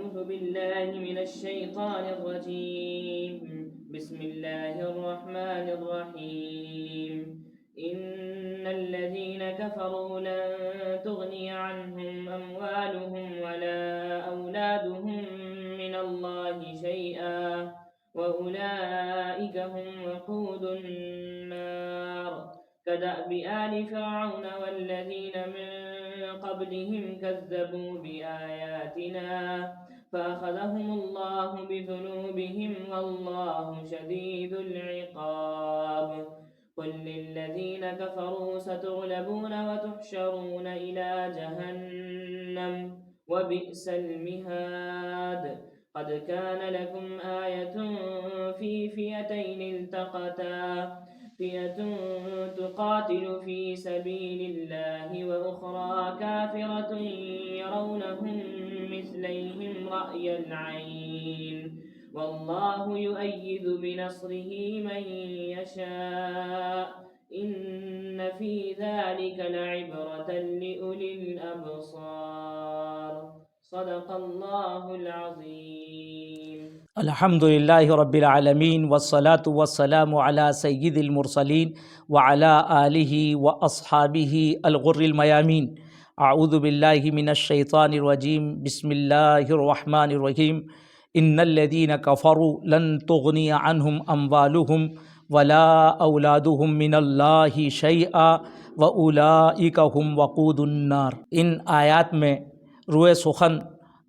أعوذ بالله من الشيطان الرجيم. بسم الله الرحمن الرحيم. إن الذين كفروا لن تغني عنهم أموالهم ولا أولادهم من الله شيئا وأولئك هم وقود النار. كدأب آل فرعون والذين من قبلهم كذبوا بآياتنا فأخذهم الله بذنوبهم والله شديد العقاب. قل للذين كفروا ستغلبون وتحشرون إلى جهنم وبئس المهاد. قد كان لكم آية في فئتين التقتا فئة تقاتل في سبيل الله وأخرى كافرة يرونهم مثليهم رأي العين والله يؤيد بنصره من يشاء إن في ذلك لعبرة لأولي الأبصار. صدق الله العظيم. الحمد للہ رب العالمین والصلاة والسلام علی سید المرسلین وعلی آلہ واصحابہ الغر المیامین. اعوذ باللہ من الشیطان الرجیم. بسم اللہ الرحمن الرحیم. ان الذین کفروا لن تغنی عنہم اموالہم ولا اولادہم من اللہ شیئا واولئک هم وقود النار. ان آیات میں روئے سخن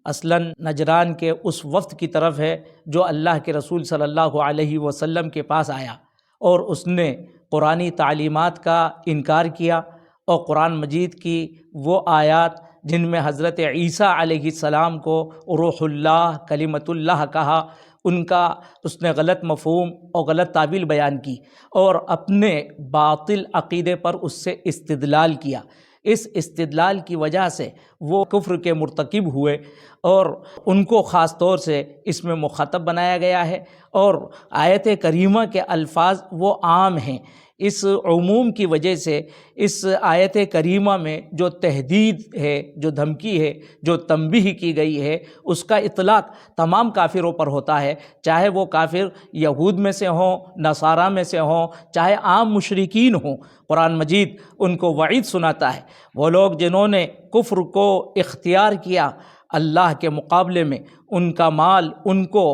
اصلاً نجران کے اس وفد کی طرف ہے جو اللہ کے رسول صلی اللہ علیہ وسلم کے پاس آیا اور اس نے قرآنی تعلیمات کا انکار کیا اور قرآن مجید کی وہ آیات جن میں حضرت عیسیٰ علیہ السلام کو روح اللہ کلمۃ اللہ کہا ان کا اس نے غلط مفہوم اور غلط تعبیر بیان کی اور اپنے باطل عقیدے پر اس سے استدلال کیا. اس استدلال کی وجہ سے وہ کفر کے مرتکب ہوئے اور ان کو خاص طور سے اس میں مخاطب بنایا گیا ہے اور آیت کریمہ کے الفاظ وہ عام ہیں. اس عموم کی وجہ سے اس آیت کریمہ میں جو تہدید ہے، جو دھمکی ہے، جو تنبیہ کی گئی ہے، اس کا اطلاق تمام کافروں پر ہوتا ہے، چاہے وہ کافر یہود میں سے ہوں، نصارہ میں سے ہوں، چاہے عام مشرکین ہوں. قرآن مجید ان کو وعید سناتا ہے. وہ لوگ جنہوں نے کفر کو اختیار کیا اللہ کے مقابلے میں، ان کا مال ان کو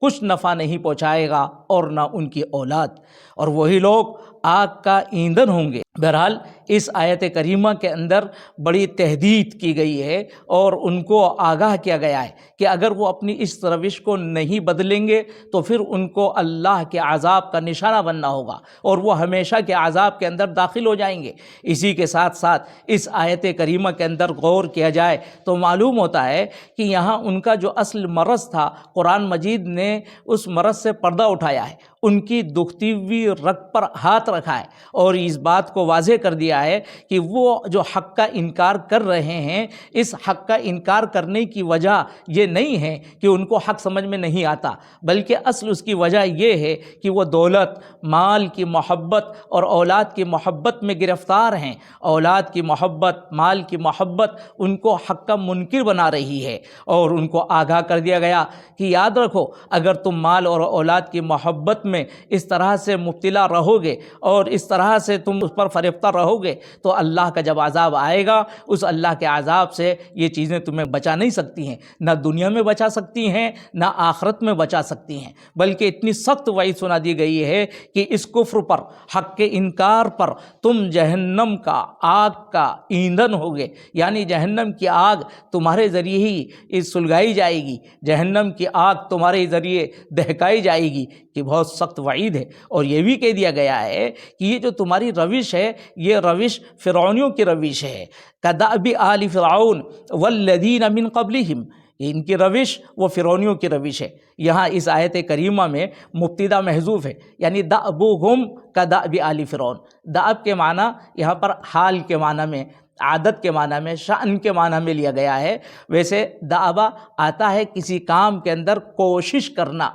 کچھ نفع نہیں پہنچائے گا اور نہ ان کی اولاد، اور وہی لوگ آگ کا ایندھن ہوں گے. بہرحال اس آیت کریمہ کے اندر بڑی تہدید کی گئی ہے اور ان کو آگاہ کیا گیا ہے کہ اگر وہ اپنی اس روش کو نہیں بدلیں گے تو پھر ان کو اللہ کے عذاب کا نشانہ بننا ہوگا اور وہ ہمیشہ کے عذاب کے اندر داخل ہو جائیں گے. اسی کے ساتھ ساتھ اس آیت کریمہ کے اندر غور کیا جائے تو معلوم ہوتا ہے کہ یہاں ان کا جو اصل مرض تھا قرآن مجید نے اس مرض سے پردہ اٹھایا ہے، ان کی دکھتی ہوئی رگ پر ہاتھ رکھا ہے اور اس بات کو واضح کر دیا ہے کہ وہ جو حق کا انکار کر رہے ہیں، اس حق کا انکار کرنے کی وجہ یہ نہیں ہے کہ ان کو حق سمجھ میں نہیں آتا، بلکہ اصل اس کی وجہ یہ ہے کہ وہ دولت، مال کی محبت اور اولاد کی محبت میں گرفتار ہیں. اولاد کی محبت، مال کی محبت ان کو حق کا منکر بنا رہی ہے اور ان کو آگاہ کر دیا گیا کہ یاد رکھو اگر تم مال اور اولاد کی محبت میں اس طرح سے مبتلا رہو گے اور اس طرح سے تم اس پر فریفتہ رہو گے تو اللہ کا جب عذاب آئے گا اس اللہ کے عذاب سے یہ چیزیں تمہیں بچا نہیں سکتی ہیں، نہ دنیا میں بچا سکتی ہیں نہ آخرت میں بچا سکتی ہیں، بلکہ اتنی سخت وعید سنا دی گئی ہے کہ اس کفر پر، حق کے انکار پر تم جہنم کا، آگ کا ایندھن ہوگے. یعنی جہنم کی آگ تمہارے ذریعے ہی سلگائی جائے گی، جہنم کی آگ تمہارے ذریعے دہکائی جائے گی کہ بہت سخت وعید ہے. اور یہ بھی کہہ دیا گیا ہے کہ یہ جو تمہاری روش ہے یہ روش فرعونیوں کی روش ہے. کدأب آل فرعون والذین من قبلہم، ان کی روش وہ فرعونیوں کی روش ہے. یہاں اس آیت کریمہ میں مبتدا محذوف ہے، یعنی دأبہم کدأب آل فرعون. دأب کے معنی یہاں پر حال کے معنی میں، عادت کے معنی میں، شأن کے معنی میں لیا گیا ہے. ویسے دأبا آتا ہے کسی کام کے اندر کوشش کرنا،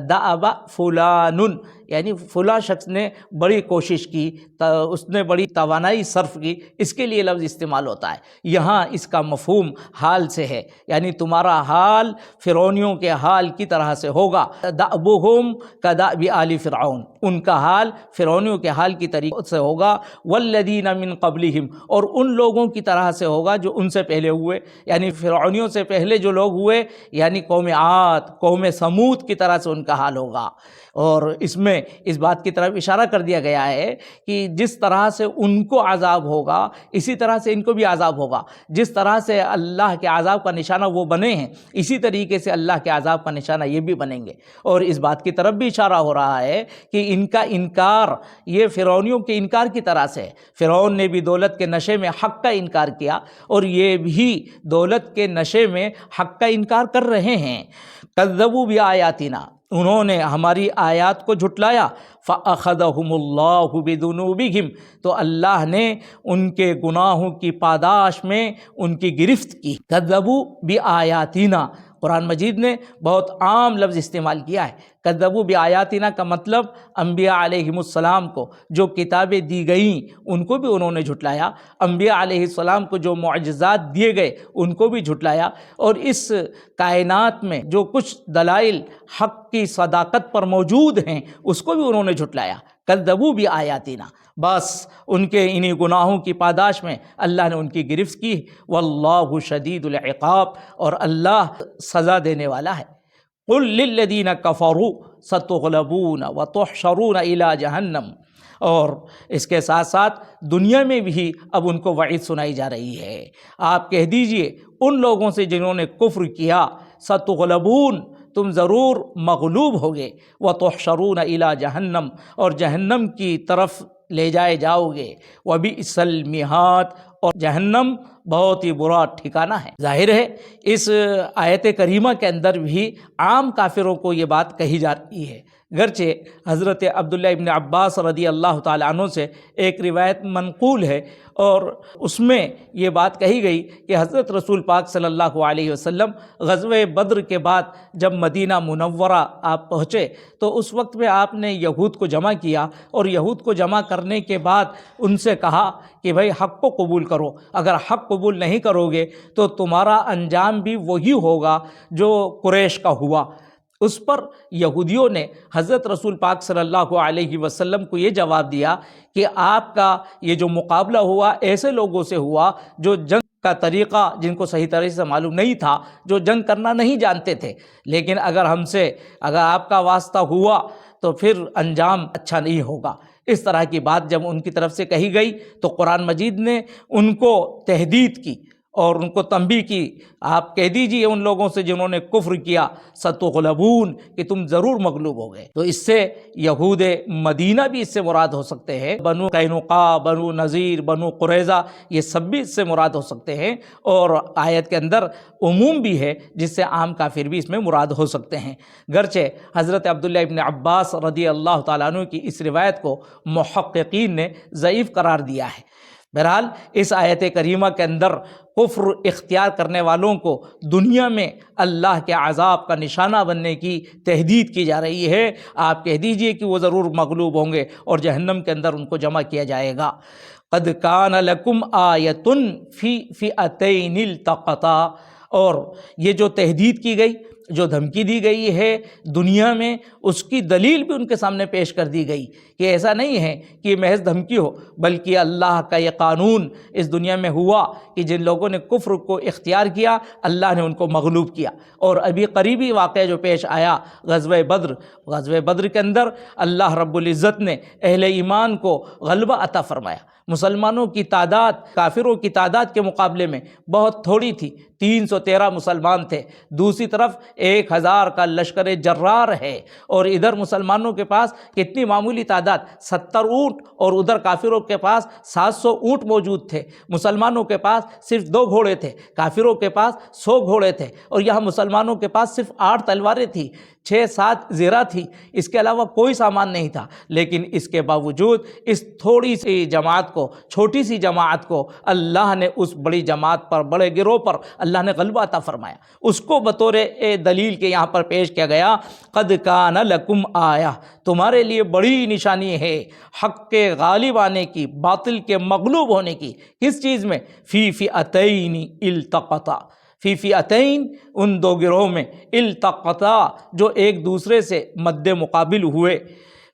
دأب فلان، یعنی فلاں شخص نے بڑی کوشش کی، اس نے بڑی توانائی صرف کی، اس کے لیے لفظ استعمال ہوتا ہے۔ یہاں اس کا مفہوم حال سے ہے، یعنی تمہارا حال فرعونیوں کے حال کی طرح سے ہوگا۔ دأبہم کدأب آل فرعون، ان کا حال فرعونیوں کے حال کی طریقے سے ہوگا۔ والذین من قبلہم، اور ان لوگوں کی طرح سے ہوگا جو ان سے پہلے ہوئے، یعنی فرعونیوں سے پہلے جو لوگ ہوئے، یعنی قوم عاد، قوم سمود کی طرح سے ان کا حال ہوگا۔ اور اس میں اس بات کی طرف اشارہ کر دیا گیا ہے کہ جس طرح سے ان کو عذاب ہوگا اسی طرح سے ان کو بھی عذاب ہوگا۔ جس طرح سے اللہ کے عذاب کا نشانہ وہ بنے ہیں، اسی طریقے سے اللہ کے عذاب کا نشانہ یہ بھی بنیں گے۔ اور اس بات کی طرف بھی اشارہ ہو رہا ہے کہ ان کا انکار یہ فرعونیوں کے انکار کی طرح سے ہے۔ فرعون نے بھی دولت کے نشے میں حق کا انکار کیا، اور یہ بھی دولت کے نشے میں حق کا انکار کر رہے ہیں۔ کذبوا بآیاتنا، انہوں نے ہماری آیات کو جھٹلایا۔ فأخذہم اللہ بذنوبہم، تو اللہ نے ان کے گناہوں کی پاداش میں ان کی گرفت کی۔ کذبوا بآیاتنا، قرآن مجید نے بہت عام لفظ استعمال کیا ہے۔ کذبوا بآیاتنا کا مطلب انبیاء علیہم السلام کو جو کتابیں دی گئیں ان کو بھی انہوں نے جھٹلایا، انبیاء علیہ السلام کو جو معجزات دیے گئے ان کو بھی جھٹلایا، اور اس کائنات میں جو کچھ دلائل حق کی صداقت پر موجود ہیں اس کو بھی انہوں نے جھٹلایا۔ کذبوا بآیاتنا، بس ان کے انہی گناہوں کی پاداش میں اللہ نے ان کی گرفت کی۔ واللہ شدید العقاب، اور اللہ سزا دینے والا ہے۔ قل للذین کفروا ستغلبون وتحشرون الی جہنم، اور اس کے ساتھ ساتھ دنیا میں بھی اب ان کو وعید سنائی جا رہی ہے۔ آپ کہہ دیجئے ان لوگوں سے جنہوں نے کفر کیا، ستغلبون، تم ضرور مغلوب ہوگے، وتحشرون الی جہنم، اور جہنم کی طرف لے جائے جاؤ گے۔ وبئس المہاد، اور جہنم بہت ہی برا ٹھکانہ ہے۔ ظاہر ہے اس آیت کریمہ کے اندر بھی عام کافروں کو یہ بات کہی جا رہی ہے، گرچہ حضرت عبداللہ ابن عباس رضی اللہ تعالیٰ عنہ سے ایک روایت منقول ہے، اور اس میں یہ بات کہی گئی کہ حضرت رسول پاک صلی اللہ علیہ وسلم غزوہ بدر کے بعد جب مدینہ منورہ آپ پہنچے تو اس وقت میں آپ نے یہود کو جمع کیا، اور یہود کو جمع کرنے کے بعد ان سے کہا کہ بھائی حق کو قبول کرو، اگر حق قبول نہیں کرو گے تو تمہارا انجام بھی وہی ہوگا جو قریش کا ہوا۔ اس پر یہودیوں نے حضرت رسول پاک صلی اللہ علیہ وسلم کو یہ جواب دیا کہ آپ کا یہ جو مقابلہ ہوا ایسے لوگوں سے ہوا جو جنگ کا طریقہ جن کو صحیح طرح سے معلوم نہیں تھا، جو جنگ کرنا نہیں جانتے تھے، لیکن اگر آپ کا واسطہ ہوا تو پھر انجام اچھا نہیں ہوگا۔ اس طرح کی بات جب ان کی طرف سے کہی گئی تو قرآن مجید نے ان کو تہدید کی اور ان کو تنبیہ کی، آپ کہہ دیجئے ان لوگوں سے جنہوں نے کفر کیا، ستغلبون، کہ تم ضرور مغلوب ہو گئے۔ تو اس سے یہود مدینہ بھی اس سے مراد ہو سکتے ہیں، بنو قینقاع، بنو نذیر، بنو قریظہ، یہ سب بھی اس سے مراد ہو سکتے ہیں، اور آیت کے اندر عموم بھی ہے جس سے عام کافر بھی اس میں مراد ہو سکتے ہیں، گرچہ حضرت عبداللہ ابن عباس رضی اللہ تعالیٰ عنہ کی اس روایت کو محققین نے ضعیف قرار دیا ہے۔ بہرحال اس آیت کریمہ کے اندر کفر اختیار کرنے والوں کو دنیا میں اللہ کے عذاب کا نشانہ بننے کی تہدید کی جا رہی ہے۔ آپ کہہ دیجئے کہ وہ ضرور مغلوب ہوں گے اور جہنم کے اندر ان کو جمع کیا جائے گا۔ قد کان لکم آیۃ فی فئتین التقطا، اور یہ جو تہدید کی گئی، جو دھمکی دی گئی ہے دنیا میں، اس کی دلیل بھی ان کے سامنے پیش کر دی گئی کہ ایسا نہیں ہے کہ یہ محض دھمکی ہو، بلکہ اللہ کا یہ قانون اس دنیا میں ہوا کہ جن لوگوں نے کفر کو اختیار کیا اللہ نے ان کو مغلوب کیا۔ اور ابھی قریبی واقعہ جو پیش آیا غزوہ بدر کے اندر اللہ رب العزت نے اہل ایمان کو غلبہ عطا فرمایا۔ مسلمانوں کی تعداد کافروں کی تعداد کے مقابلے میں بہت تھوڑی تھی، 313 مسلمان تھے، دوسری طرف 1000 کا لشکر جرار ہے، اور ادھر مسلمانوں کے پاس کتنی معمولی تعداد 70 اونٹ، اور ادھر کافروں کے پاس 700 اونٹ موجود تھے۔ مسلمانوں کے پاس صرف 2 گھوڑے تھے، کافروں کے پاس 100 گھوڑے تھے، اور یہاں مسلمانوں کے پاس صرف 8 تلواریں تھیں، 6-7 زرہ تھی، اس کے علاوہ کوئی سامان نہیں تھا۔ لیکن اس کے باوجود اس تھوڑی سی جماعت کو، چھوٹی سی جماعت کو اللہ نے اس بڑی جماعت پر، بڑے گروہ پر اللہ نے غلبہ عطا فرمایا۔ اس کو بطور دلیل کے یہاں پر پیش کیا گیا، قد کان لکم آیہ، تمہارے لیے بڑی نشانی ہے حق کے غالب آنے کی، باطل کے مغلوب ہونے کی۔ کس چیز میں؟ فی فئتین التقطا، فی فئتین، ان دو گروہ میں، التقطا، جو ایک دوسرے سے مد مقابل ہوئے۔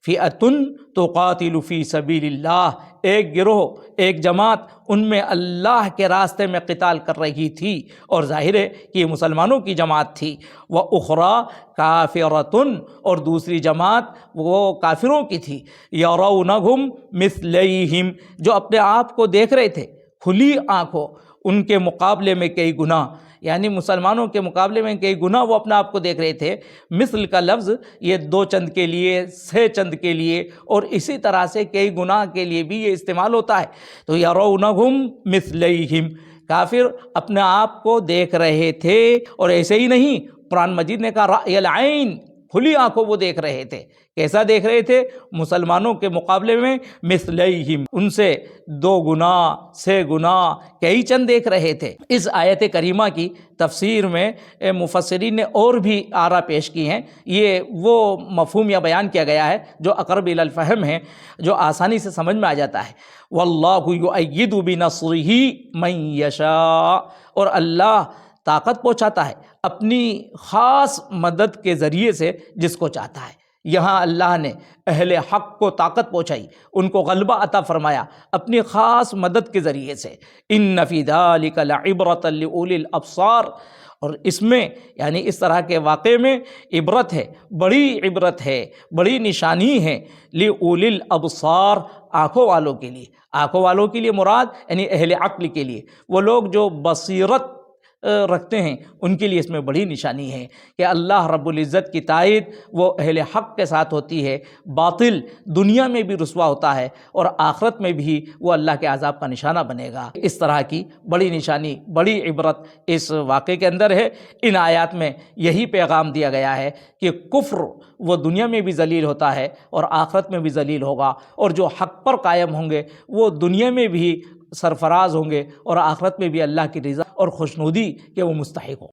فئتن تقاتل فی سبیل اللہ، ایک گروہ، ایک جماعت ان میں اللہ کے راستے میں قتال کر رہی تھی، اور ظاہر ہے کہ یہ مسلمانوں کی جماعت تھی۔ وَأُخْرَى کافرۃ، اور دوسری جماعت وہ کافروں کی تھی۔ یرونہم مثلیہم، جو اپنے آپ کو دیکھ رہے تھے کھلی آنکھوں، ان کے مقابلے میں کئی گنا، یعنی مسلمانوں کے مقابلے میں کئی گنا وہ اپنے آپ کو دیکھ رہے تھے۔ مثل کا لفظ یہ دو چند کے لیے، سے چند کے لیے، اور اسی طرح سے کئی گناہ کے لیے بھی یہ استعمال ہوتا ہے۔ تو یرونہم مثلیہم، کافر اپنے آپ کو دیکھ رہے تھے، اور ایسے ہی نہیں، قرآن مجید نے کہا رأی العین، کھلی آنکھوں وہ دیکھ رہے تھے۔ کیسا دیکھ رہے تھے؟ مسلمانوں کے مقابلے میں مثلیہم، ان سے دو گنا، سے گنا، کئی چند دیکھ رہے تھے۔ اس آیت کریمہ کی تفسیر میں مفسرین نے اور بھی آراء پیش کی ہیں۔ یہ وہ مفہوم یا بیان کیا گیا ہے جو اقرب الی الفہم ہے، جو آسانی سے سمجھ میں آ جاتا ہے۔ واللہ یؤید بنصرہ من یشاء، اور اللہ طاقت پہنچاتا ہے اپنی خاص مدد کے ذریعے سے جس کو چاہتا ہے۔ یہاں اللہ نے اہل حق کو طاقت پہنچائی، ان کو غلبہ عطا فرمایا اپنی خاص مدد کے ذریعے سے۔ ان فی ذلک لعبرۃ لأولی الابصار، اور اس میں یعنی اس طرح کے واقعے میں عبرت ہے، بڑی عبرت ہے، بڑی نشانی ہے، لأولی الابصار، آنکھوں والوں کے لیے۔ آنکھوں والوں کے لیے مراد یعنی اہل عقل کے لیے، وہ لوگ جو بصیرت رکھتے ہیں، ان کے لیے اس میں بڑی نشانی ہے کہ اللہ رب العزت کی تائید وہ اہل حق کے ساتھ ہوتی ہے۔ باطل دنیا میں بھی رسوا ہوتا ہے، اور آخرت میں بھی وہ اللہ کے عذاب کا نشانہ بنے گا۔ اس طرح کی بڑی نشانی، بڑی عبرت اس واقعے کے اندر ہے۔ ان آیات میں یہی پیغام دیا گیا ہے کہ کفر وہ دنیا میں بھی ذلیل ہوتا ہے اور آخرت میں بھی ذلیل ہوگا، اور جو حق پر قائم ہوں گے وہ دنیا میں بھی سرفراز ہوں گے، اور آخرت میں بھی اللہ کی رضا اور خوشنودی کے وہ مستحق ہوں۔